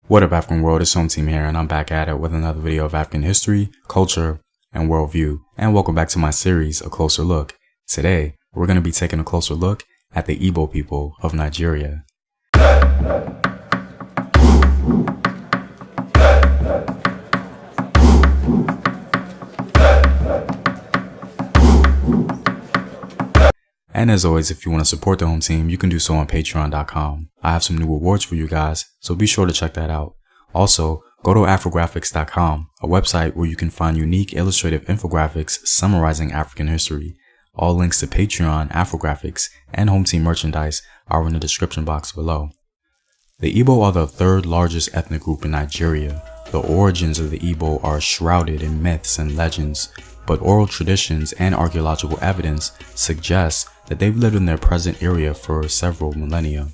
What up, African world? It's Home Team here, and I'm back at it with another video of African history, culture, and worldview. And welcome back to my series, A Closer Look. Today, we're going to be taking a closer look at the Igbo people of Nigeria. And as always, if you want to support the home team, you can do so on patreon.com. I have some new rewards for you guys, so be sure to check that out. Also, go to afrographics.com, a website where you can find unique illustrative infographics summarizing African history. All links to Patreon, Afrographics, and home team merchandise are in the description box below. The Igbo are the third largest ethnic group in Nigeria. The origins of the Igbo are shrouded in myths and legends, but oral traditions and archaeological evidence suggest that they've lived in their present area for several millennia.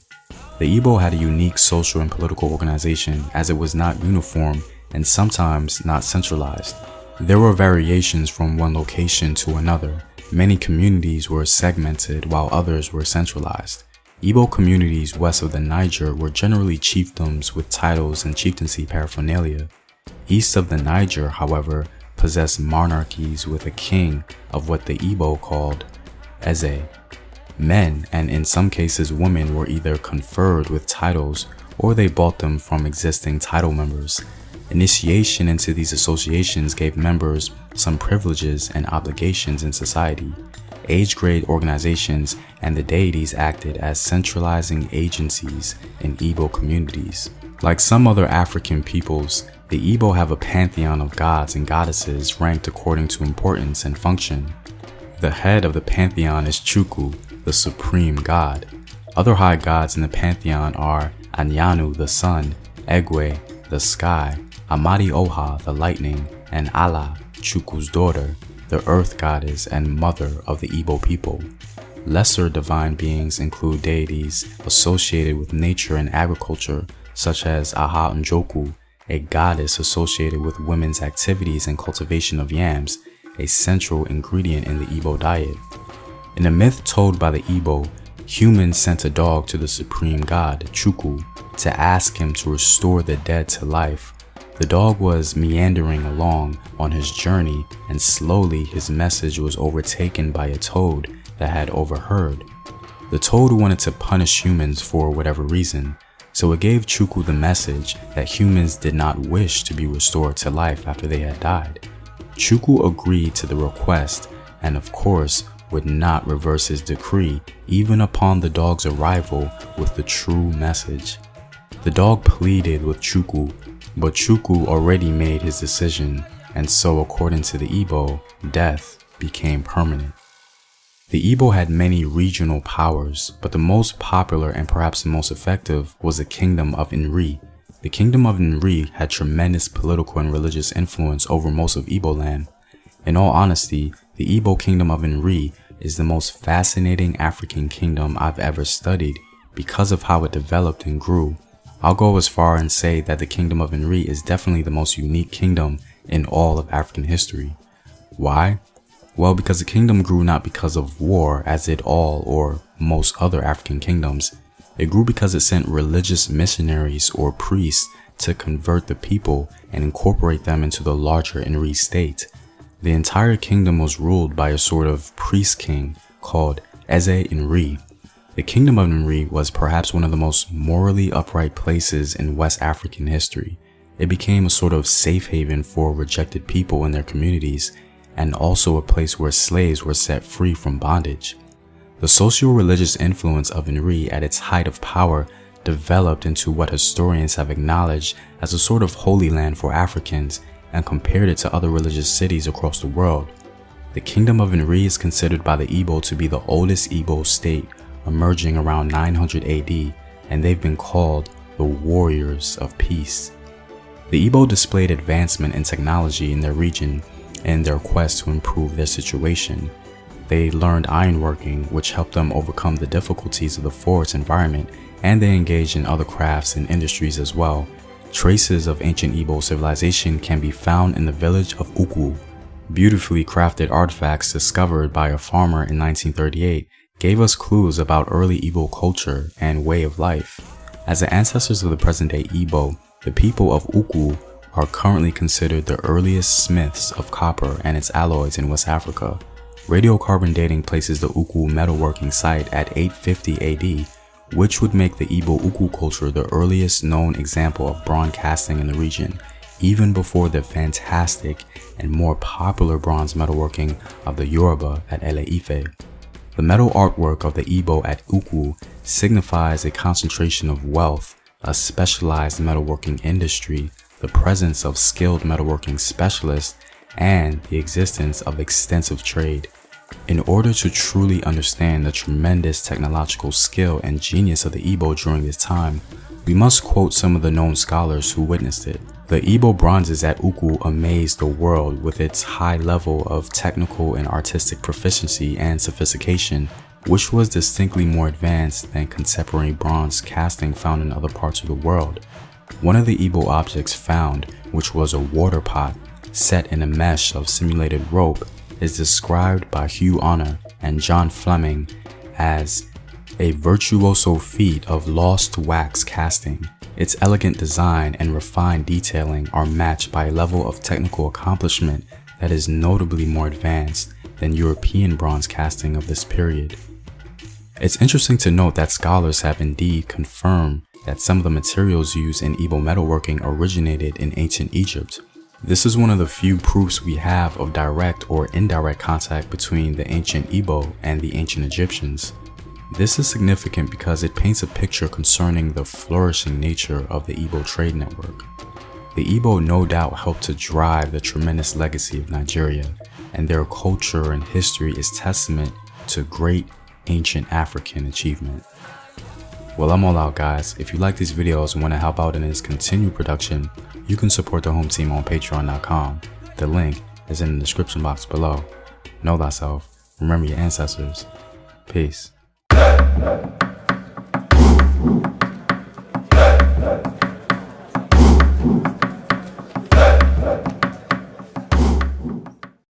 The Igbo had a unique social and political organization, as it was not uniform and sometimes not centralized. There were variations from one location to another. Many communities were segmented while others were centralized. Igbo communities west of the Niger were generally chiefdoms with titles and chieftaincy paraphernalia. East of the Niger, however, possessed monarchies with a king of what the Igbo called Eze. Men, and in some cases women, were either conferred with titles or they bought them from existing title members. Initiation into these associations gave members some privileges and obligations in society. Age-grade organizations and the deities acted as centralizing agencies in Igbo communities. Like some other African peoples, the Igbo have a pantheon of gods and goddesses ranked according to importance and function. The head of the pantheon is Chukwu, the supreme god. Other high gods in the pantheon are Anyanu, the sun, Egwe, the sky, Amadi Oha, the lightning, and Ala, Chukwu's daughter, the earth goddess and mother of the Igbo people. Lesser divine beings include deities associated with nature and agriculture, such as Aha Njoku, a goddess associated with women's activities and cultivation of yams, a central ingredient in the Igbo diet. In a myth told by the Igbo, humans sent a dog to the supreme god, Chukwu, to ask him to restore the dead to life. The dog was meandering along on his journey, and slowly his message was overtaken by a toad that had overheard. The toad wanted to punish humans for whatever reason, so it gave Chukwu the message that humans did not wish to be restored to life after they had died. Chukwu agreed to the request and, of course, would not reverse his decree even upon the dog's arrival with the true message. The dog pleaded with Chukwu, but Chukwu already made his decision, and so according to the Igbo, death became permanent. The Igbo had many regional powers, but the most popular and perhaps the most effective was the Kingdom of Nri. The Kingdom of Nri had tremendous political and religious influence over most of Igbo land. In all honesty, the Igbo Kingdom of Nri is the most fascinating African kingdom I've ever studied because of how it developed and grew. I'll go as far and say that the Kingdom of Nri is definitely the most unique kingdom in all of African history. Why? Well, because the kingdom grew not because of war, as did all or most other African kingdoms. It grew because it sent religious missionaries or priests to convert the people and incorporate them into the larger Nri state. The entire kingdom was ruled by a sort of priest king called Eze Nri. The Kingdom of Nri was perhaps one of the most morally upright places in West African history. It became a sort of safe haven for rejected people in their communities, and also a place where slaves were set free from bondage. The socio-religious influence of Nri at its height of power developed into what historians have acknowledged as a sort of holy land for Africans and compared it to other religious cities across the world. The Kingdom of Nri is considered by the Igbo to be the oldest Igbo state, emerging around 900 AD, and they've been called the Warriors of Peace. The Igbo displayed advancement in technology in their region in their quest to improve their situation. They learned ironworking, which helped them overcome the difficulties of the forest environment, and they engaged in other crafts and industries as well. Traces of ancient Igbo civilization can be found in the village of Ukwu. Beautifully crafted artifacts discovered by a farmer in 1938 gave us clues about early Igbo culture and way of life. As the ancestors of the present-day Igbo, The people of Uku are currently considered the earliest smiths of copper and its alloys in West Africa. Radiocarbon dating places the Uku metalworking site at 850 AD, which would make the Igbo Uku culture the earliest known example of bronze casting in the region, even before the fantastic and more popular bronze metalworking of the Yoruba at Ele-Ife. The metal artwork of the Igbo at Uku signifies a concentration of wealth, a specialized metalworking industry, the presence of skilled metalworking specialists, and the existence of extensive trade. In order to truly understand the tremendous technological skill and genius of the Igbo during this time, we must quote some of the known scholars who witnessed it. The Igbo bronzes at Uku amazed the world with its high level of technical and artistic proficiency and sophistication, which was distinctly more advanced than contemporary bronze casting found in other parts of the world. One of the Igbo objects found, which was a water pot set in a mesh of simulated rope, is described by Hugh Honor and John Fleming as a virtuoso feat of lost wax casting. Its elegant design and refined detailing are matched by a level of technical accomplishment that is notably more advanced than European bronze casting of this period. It's interesting to note that scholars have indeed confirmed that some of the materials used in Igbo metalworking originated in ancient Egypt. This is one of the few proofs we have of direct or indirect contact between the ancient Igbo and the ancient Egyptians. This is significant because it paints a picture concerning the flourishing nature of the Igbo trade network. The Igbo no doubt helped to drive the tremendous legacy of Nigeria, and their culture and history is testament to great ancient African achievement. Well, I'm all out, guys. If you like these videos and want to help out in its continued production, you can support the home team on patreon.com. The link is in the description box below. Know thyself, remember your ancestors. Peace.